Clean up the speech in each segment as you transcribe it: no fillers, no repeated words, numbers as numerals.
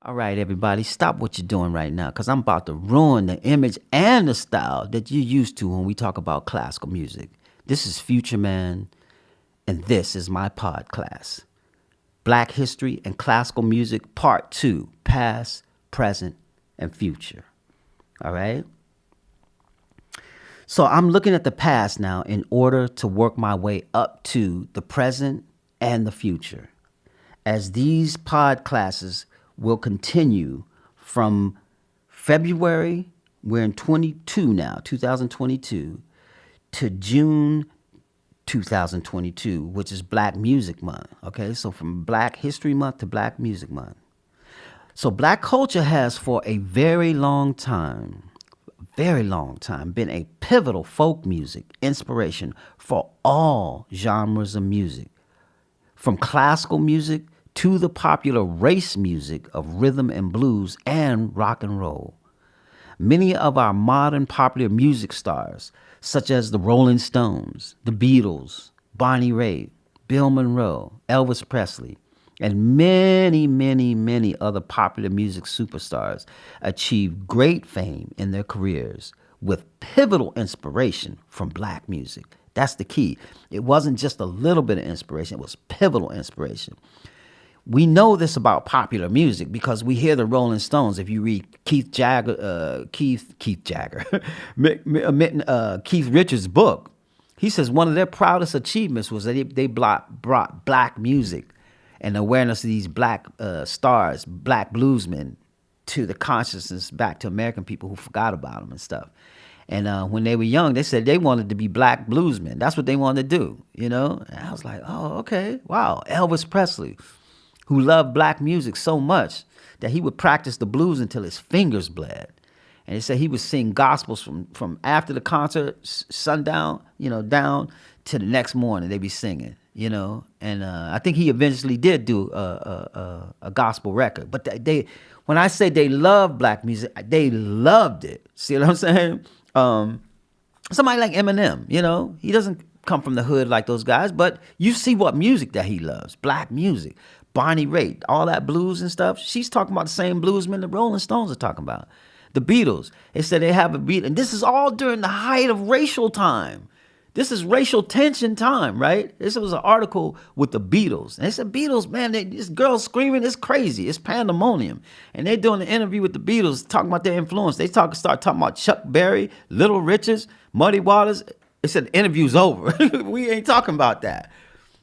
All right, everybody, stop what you're doing right now because I'm about to ruin the image and the style that you're used to when we talk about classical music. This is Future Man, and this is my pod class Black History and Classical Music, Part 2 Past, Present, and Future. All right? So I'm looking at the past now in order to work my way up to the present and the future. As these pod classes will continue from February, we're in 22 now, 2022, to June 2022, which is Black Music Month. Okay, so from Black History Month to Black Music Month. So Black culture has for a very long time, been a pivotal folk music inspiration for all genres of music, from classical music to the popular race music of rhythm and blues and rock and roll. Many of our modern popular music stars, such as the Rolling Stones, the Beatles, Bonnie Raitt, Bill Monroe, Elvis Presley, and many other popular music superstars, achieved great fame in their careers with pivotal inspiration from Black music. That's the key. It wasn't just a little bit of inspiration, it was pivotal inspiration. We know this about popular music because we hear the Rolling Stones. If you read Keith Richards' book, he says one of their proudest achievements was that they brought Black music and awareness of these Black stars, Black bluesmen, to the consciousness back to American people who forgot about them and stuff. And when they were young, they said they wanted to be Black bluesmen. That's what they wanted to do, you know? And I was like, oh, okay, wow. Elvis Presley, who loved Black music so much that he would practice the blues until his fingers bled. And they said he would sing gospels from after the concert, sundown, down to the next morning. They'd be singing, And I think he eventually did do a gospel record. But when I say they loved Black music, they loved it. See what I'm saying? Somebody like Eminem, he doesn't come from the hood like those guys, but you see what music that he loves, Black music. Bonnie Raitt, all that blues and stuff, she's talking about the same bluesmen the Rolling Stones are talking about. The Beatles, they said they have a beat, and this is all during the height of racial time. This is racial tension time, right? This was an article with the Beatles. And they said, Beatles, man, this girl screaming, it's crazy. It's pandemonium. And they're doing an interview with the Beatles, talking about their influence. They start talking about Chuck Berry, Little Richards, Muddy Waters. They said the interview's over. We ain't talking about that.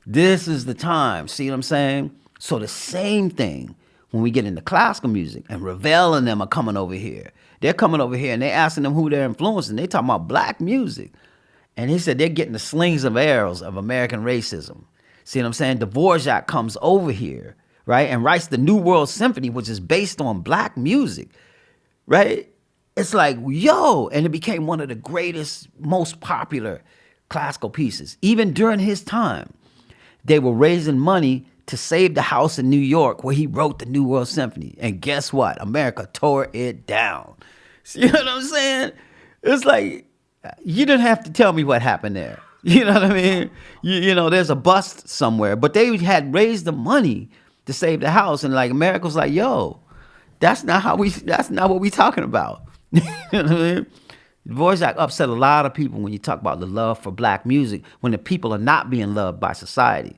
This is the time. See what I'm saying? So the same thing when we get into classical music, and Ravel and them are coming over here. They're coming over here and they're asking them who they're influencing. They talking about Black music. And he said they're getting the slings of arrows of American racism. See what I'm saying? Dvorak comes over here, right, and writes the New World Symphony, which is based on Black music, right? It's like, yo, and it became one of the greatest, most popular classical pieces. Even during his time, they were raising money to save the house in New York where he wrote the New World Symphony. And guess what? America tore it down. See what I'm saying? It's like, you didn't have to tell me what happened there. You know what I mean? There's a bust somewhere. But they had raised the money to save the house. And like America was like, yo, that's not what we talking about. You know what I mean? Dvorak upset a lot of people when you talk about the love for Black music, when the people are not being loved by society.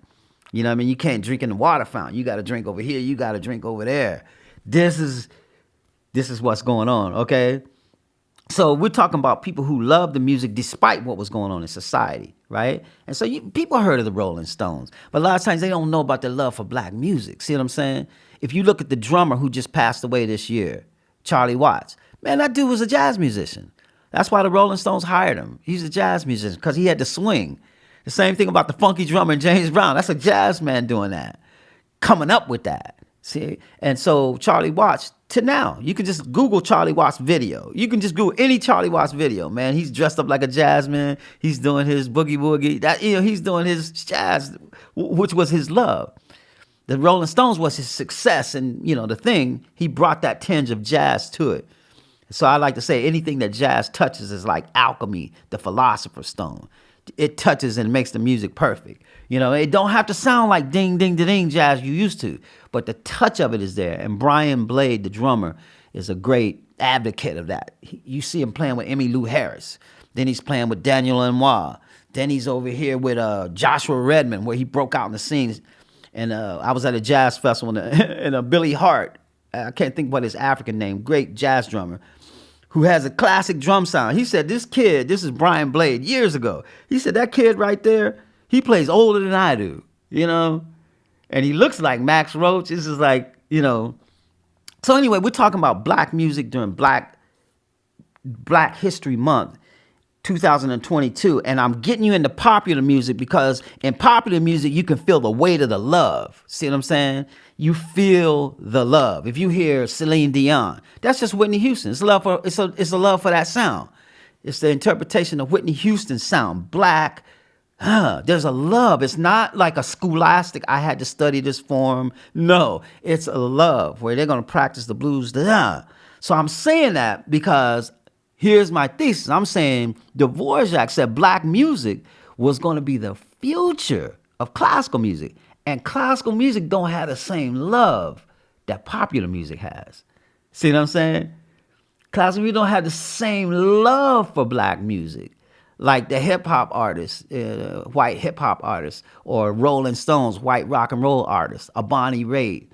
You know what I mean? You can't drink in the water fountain. You got to drink over here. You got to drink over there. This is what's going on, okay? So we're talking about people who love the music despite what was going on in society, right? And so people heard of the Rolling Stones, but a lot of times they don't know about their love for Black music. See what I'm saying? If you look at the drummer who just passed away this year, Charlie Watts, man, that dude was a jazz musician. That's why the Rolling Stones hired him. He's a jazz musician because he had to swing. The same thing about the funky drummer James Brown. That's a jazz man doing that, coming up with that. See? And so Charlie Watts, to now, you can just Google Charlie Watts video. You can just Google any Charlie Watts video, man. He's dressed up like a jazz man. He's doing his boogie woogie. He's doing his jazz, which was his love. The Rolling Stones was his success, and the thing, he brought that tinge of jazz to it. So I like to say anything that jazz touches is like alchemy, the philosopher's stone. it touches and makes the music perfect. You know, it don't have to sound like ding, ding, ding, ding jazz you used to, but the touch of it is there. And Brian Blade, the drummer, is a great advocate of that. You see him playing with Emmylou Harris. Then he's playing with Daniel Lanois. Then he's over here with Joshua Redman, where he broke out in the scenes. And I was at a jazz festival, and Billy Hart, I can't think what his African name, great jazz drummer, who has a classic drum sound. He said, this is Brian Blade, years ago. He said, that kid right there, he plays older than I do, you know? And he looks like Max Roach. This is like, you know. So anyway, we're talking about black music during Black History Month, 2022. And I'm getting you into popular music because in popular music, you can feel the weight of the love. See what I'm saying? You feel the love. If you hear Celine Dion, that's just Whitney Houston. It's a love for that sound. It's the interpretation of Whitney Houston's sound. Black, there's a love. It's not like a scholastic, I had to study this form. No, it's a love where they're going to practice the blues. So I'm saying that because here's my thesis. I'm saying Dvorak said black music was going to be the future of classical music. And classical music don't have the same love that popular music has. See what I'm saying? Classical music don't have the same love for black music like the hip hop artists, white hip hop artists, or Rolling Stones, white rock and roll artists, a Bonnie Raitt,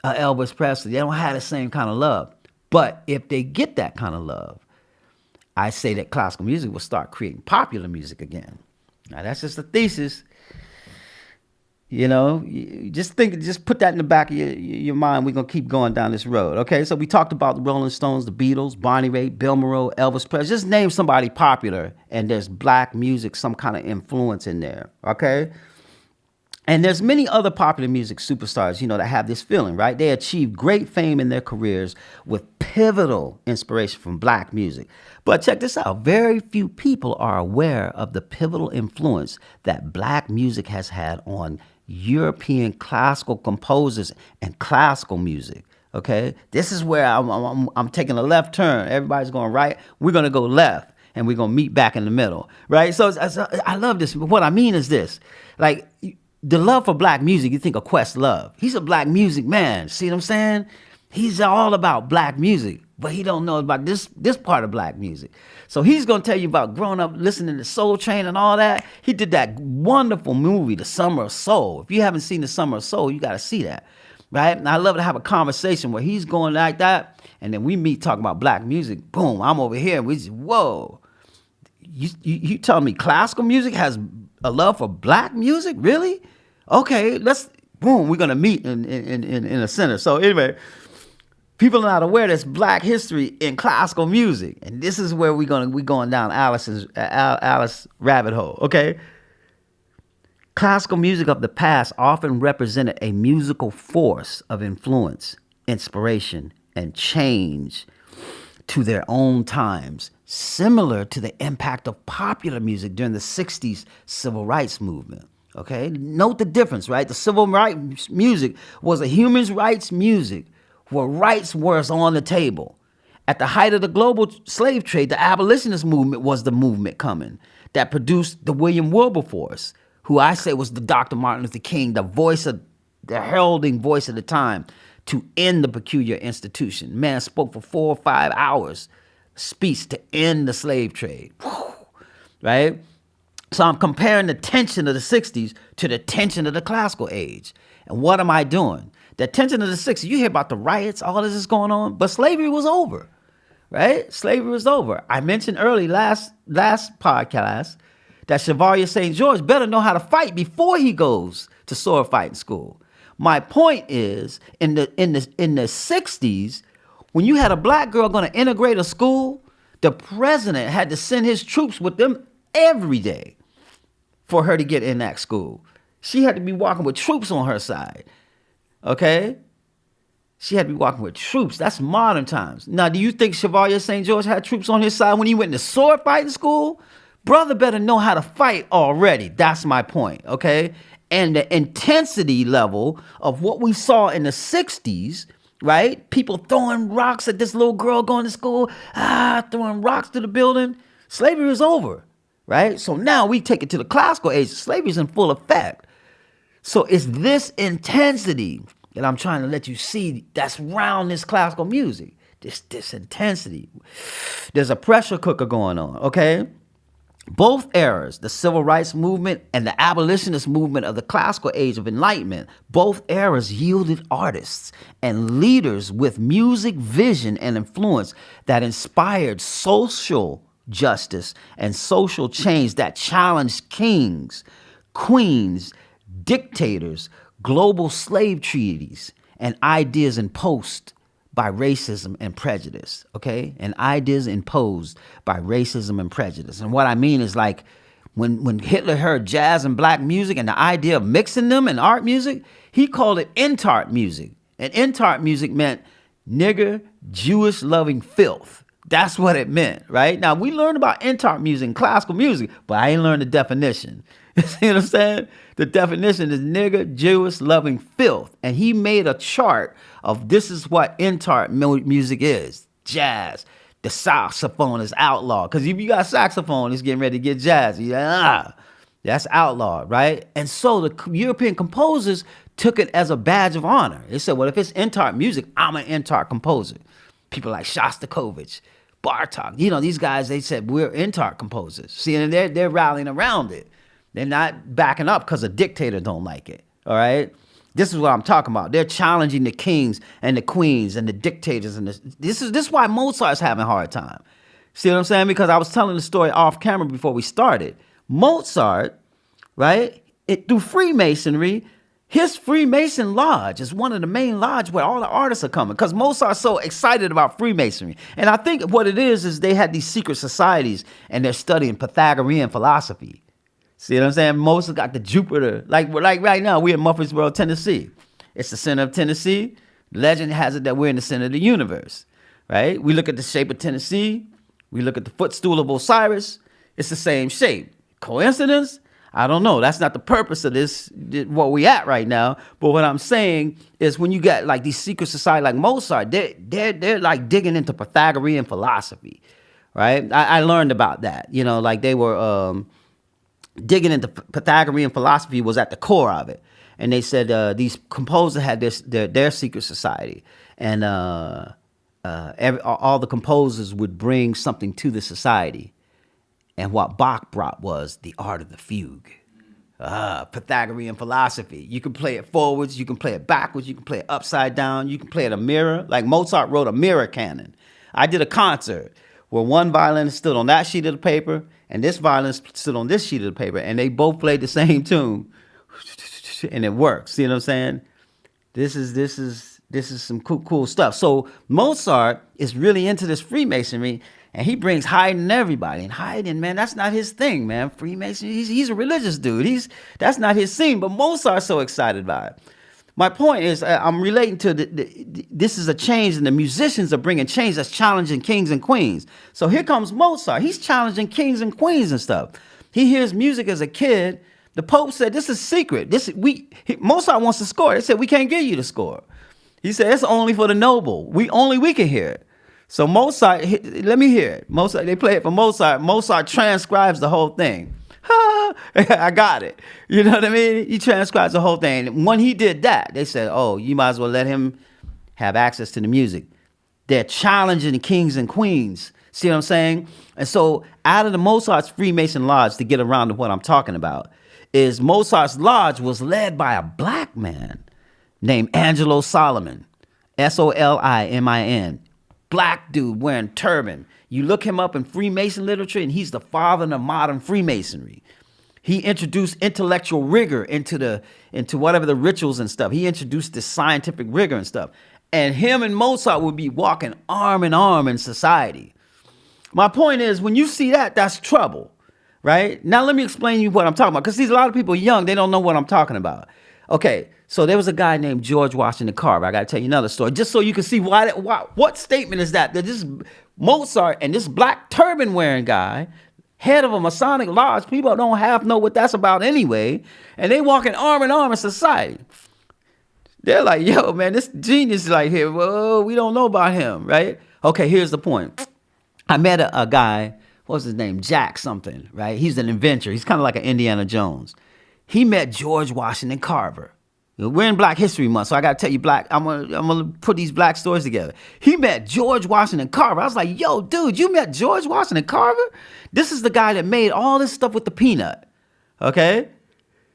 Elvis Presley. They don't have the same kind of love. But if they get that kind of love, I say that classical music will start creating popular music again. Now that's just a thesis. You know, just put that in the back of your mind. We're going to keep going down this road. Okay, so we talked about the Rolling Stones, the Beatles, Bonnie Raitt, Bill Monroe, Elvis Presley. Just name somebody popular and there's black music, some kind of influence in there. Okay, and there's many other popular music superstars, you know, that have this feeling, right? They achieved great fame in their careers with pivotal inspiration from black music. But check this out. Very few people are aware of the pivotal influence that black music has had on European classical composers and classical music. Okay, this is where I'm taking a left turn. Everybody's going right. We're going to go left, and we're going to meet back in the middle, right? So I love this. What I mean is this, like the love for black music. You think of Questlove. He's a black music man. See what I'm saying? He's all about black music, but he don't know about this part of black music. So he's going to tell you about growing up listening to Soul Train and all that. He did that wonderful movie, The Summer of Soul. If you haven't seen The Summer of Soul, you got to see that, right? And I love to have a conversation where he's going like that, and then we meet talking about black music. Boom, I'm over here, and we just, whoa. You telling me classical music has a love for black music? Really? Okay, boom, we're going to meet in a center. So anyway, people are not aware there's black history in classical music. And this is where we're going down Alice rabbit hole, okay? Classical music of the past often represented a musical force of influence, inspiration, and change to their own times, similar to the impact of popular music during the 60s civil rights movement. Okay, note the difference, right? The civil rights music was a human rights music where rights was on the table. At the height of the global slave trade, the abolitionist movement was the movement coming that produced the William Wilberforce, who I say was the Dr. Martin Luther King, the heralding voice of the time to end the peculiar institution. Man spoke for 4 or 5 hours, speech to end the slave trade, right? So I'm comparing the tension of the 60s to the tension of the classical age. And what am I doing? The tension of the 60s, you hear about the riots, all this is going on, but slavery was over, right? Slavery was over. I mentioned early last podcast that Chevalier St. George better know how to fight before he goes to sword fighting school. My point is, in the 60s, when you had a black girl going to integrate a school, the president had to send his troops with them every day for her to get in that school. She had to be walking with troops on her side. Okay? She had to be walking with troops. That's modern times. Now, do you think Chevalier St. George had troops on his side when he went to sword fighting school? Brother better know how to fight already. That's my point, okay? And the intensity level of what we saw in the 60s, right? People throwing rocks at this little girl going to school, throwing rocks to the building. Slavery was over. right? So now we take it to the classical age. Slavery is in full effect. So it's this intensity that I'm trying to let you see that's around this classical music. This intensity. There's a pressure cooker going on, okay? Both eras, the civil rights movement and the abolitionist movement of the classical age of enlightenment, both eras yielded artists and leaders with music vision and influence that inspired social justice and social change that challenged kings, queens, dictators, global slave treaties, and ideas imposed by racism and prejudice, okay? And ideas imposed by racism and prejudice. And what I mean is like when Hitler heard jazz and black music and the idea of mixing them in art music, he called it entart music. And entart music meant nigger, Jewish loving filth. That's what it meant, right? Now, we learned about entart music and classical music, but I ain't learned the definition. You see what I'm saying? The definition is nigger, Jewish loving filth. And he made a chart of this is what entart music is. Jazz. The saxophone is outlawed. Because if you got saxophone, it's getting ready to get jazzy. That's outlawed, right? And so the European composers took it as a badge of honor. They said, well, if it's entart music, I'm an entart composer. People like Shostakovich, Bartok, these guys, they said, we're entart composers. See, and they're rallying around it. They're not backing up because a dictator don't like it, all right? This is what I'm talking about. They're challenging the kings and the queens and the dictators. And this is why Mozart's having a hard time. See what I'm saying? Because I was telling the story off camera before we started. Mozart, right, through Freemasonry, his Freemason lodge is one of the main lodges where all the artists are coming because Mozart's so excited about Freemasonry. And I think what it is they had these secret societies and they're studying Pythagorean philosophy. See what I'm saying? Mozart got the Jupiter. Like right now, we're in Murfreesboro, Tennessee. It's the center of Tennessee. Legend has it that we're in the center of the universe, right? We look at the shape of Tennessee. We look at the footstool of Osiris. It's the same shape. Coincidence? I don't know. That's not the purpose of this, what we at right now. But what I'm saying is when you got like these secret society like Mozart, they're like digging into Pythagorean philosophy, right? I learned about that. Like they were digging into Pythagorean philosophy was at the core of it. And they said these composers had their secret society. And all the composers would bring something to the society. And what Bach brought was the art of the fugue. Pythagorean philosophy. You can play it forwards, you can play it backwards, you can play it upside down, you can play it a mirror. Like Mozart wrote a mirror canon. I did a concert where one violinist stood on that sheet of the paper and this violinist stood on this sheet of the paper, and they both played the same tune, and it works. See what I'm saying? This is some cool stuff. So Mozart is really into this Freemasonry, and he brings Haydn and everybody. And Haydn, man, that's not his thing, man. Freemasonry, he's a religious dude. That's not his scene. But Mozart's so excited about it. My point is, I'm relating to this is a change, and the musicians are bringing change that's challenging kings and queens. So here comes Mozart. He's challenging kings and queens and stuff. He hears music as a kid. The Pope said, this is secret. Mozart wants to score. They said, we can't give you the score. He said, it's only for the noble. We can hear it. So Mozart, let me hear it. Mozart, they play it for Mozart. Mozart transcribes the whole thing. I got it. You know what I mean? He transcribes the whole thing. And when he did that, they said, oh, you might as well let him have access to the music. They're challenging the kings and queens. See what I'm saying? And so out of the Mozart's Freemason Lodge, to get around to what I'm talking about, is Mozart's lodge was led by a black man named Angelo Solomon. Solimin. Black dude wearing turban. You look him up in Freemason literature, and he's the father of modern Freemasonry. He introduced intellectual rigor into whatever the rituals and stuff. He introduced this scientific rigor and stuff. And him and Mozart would be walking arm in arm in society. My point is, when you see that, that's trouble, right? Now let me explain to you what I'm talking about, because a lot of people young, they don't know what I'm talking about. Okay, so there was a guy named George Washington Carver. I got to tell you another story, just so you can see what statement is that this Mozart and this black turban wearing guy, head of a Masonic lodge, people don't half know what that's about anyway, and they walking arm in arm in society. They're like, yo, man, this genius is like here. Whoa, we don't know about him, right? Okay, here's the point. I met a guy what's his name? Jack something, right? He's an inventor. He's kind of like an Indiana Jones. He met George Washington Carver. We're in Black History Month, so I got to tell you, I'm gonna put these black stories together. He met George Washington Carver. I was like, yo, dude, you met George Washington Carver? This is the guy that made all this stuff with the peanut. Okay?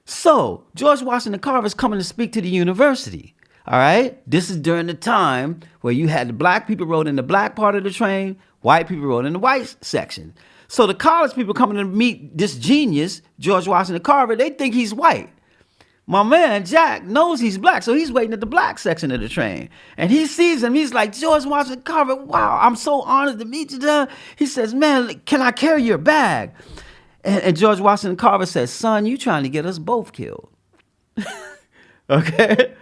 So, George Washington Carver is coming to speak to the university. All right? This is during the time where you had the black people rode in the black part of the train, white people rode in the white section. So the college people coming to meet this genius, George Washington Carver, they think he's white. My man, Jack, knows he's black, so he's waiting at the black section of the train. And he sees him. He's like, George Washington Carver, wow, I'm so honored to meet you, John. He says, man, can I carry your bag? And George Washington Carver says, son, you trying to get us both killed. Okay?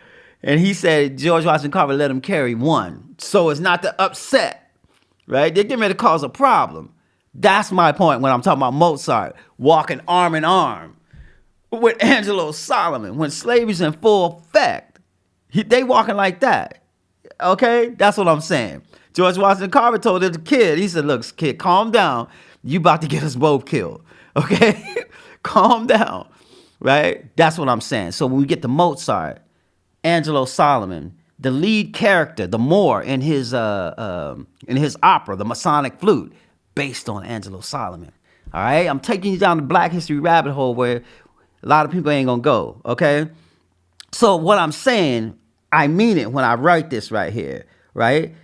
And he said, George Washington Carver let him carry one, so as not to upset, right? They're getting ready to cause a problem. That's my point when I'm talking about Mozart walking arm in arm with Angelo Solomon when slavery's in full effect. They walking like that. Okay? That's what I'm saying. George Washington Carver told the kid, he said, look, kid, calm down. You about to get us both killed. Okay? Calm down. Right? That's what I'm saying. So when we get to Mozart, Angelo Solomon, the lead character, the Moor in his opera, The Masonic Flute, based on Angelo Solomon. All right? I'm taking you down the Black History rabbit hole where a lot of people ain't gonna go, okay? So what I'm saying, I mean it when I write this right here, right?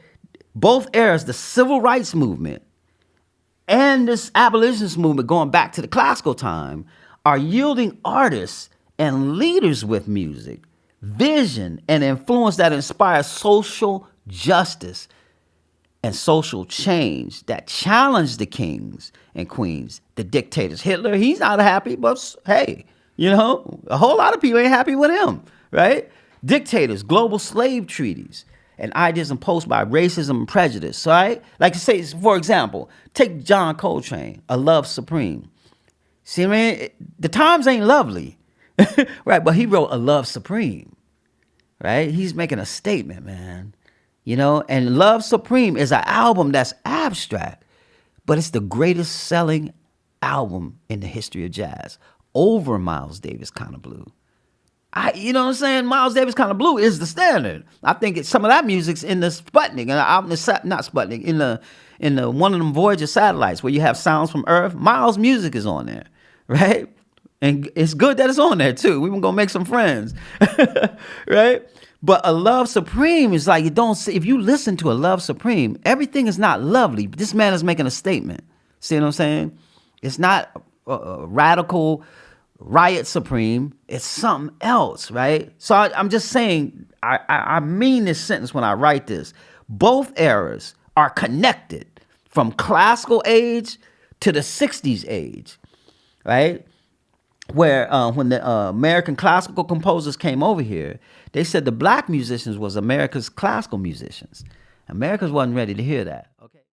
Both eras, the civil rights movement and this abolitionist movement going back to the classical time, are yielding artists and leaders with music, vision, and influence that inspire social justice and social change that challenge the kings and queens, the dictators. Hitler, he's not happy, but hey, you know, a whole lot of people ain't happy with him, right? Dictators, global slave treaties, and ideas imposed by racism and prejudice, all right? Like to say, for example, take John Coltrane, A Love Supreme. See, man, the times ain't lovely, right? But he wrote A Love Supreme, right? He's making a statement, man. You know, and Love Supreme is an album that's abstract, but it's the greatest selling album in the history of jazz, over Miles Davis Kind of Blue. You know what I'm saying? Miles Davis Kind of Blue is the standard. I think some of that music's in the Sputnik, not Sputnik, in the one of them Voyager satellites where you have sounds from Earth. Miles' music is on there, right? And it's good that it's on there too. We're gonna make some friends, right? But A Love Supreme is like, if you listen to A Love Supreme, everything is not lovely. This man is making a statement. See what I'm saying? It's not a radical riot supreme. It's something else, right? So I'm just saying, I mean this sentence when I write this. Both eras are connected from classical age to the 60s age, right? Where when the American classical composers came over here, they said the black musicians was America's classical musicians. America wasn't ready to hear that. Okay.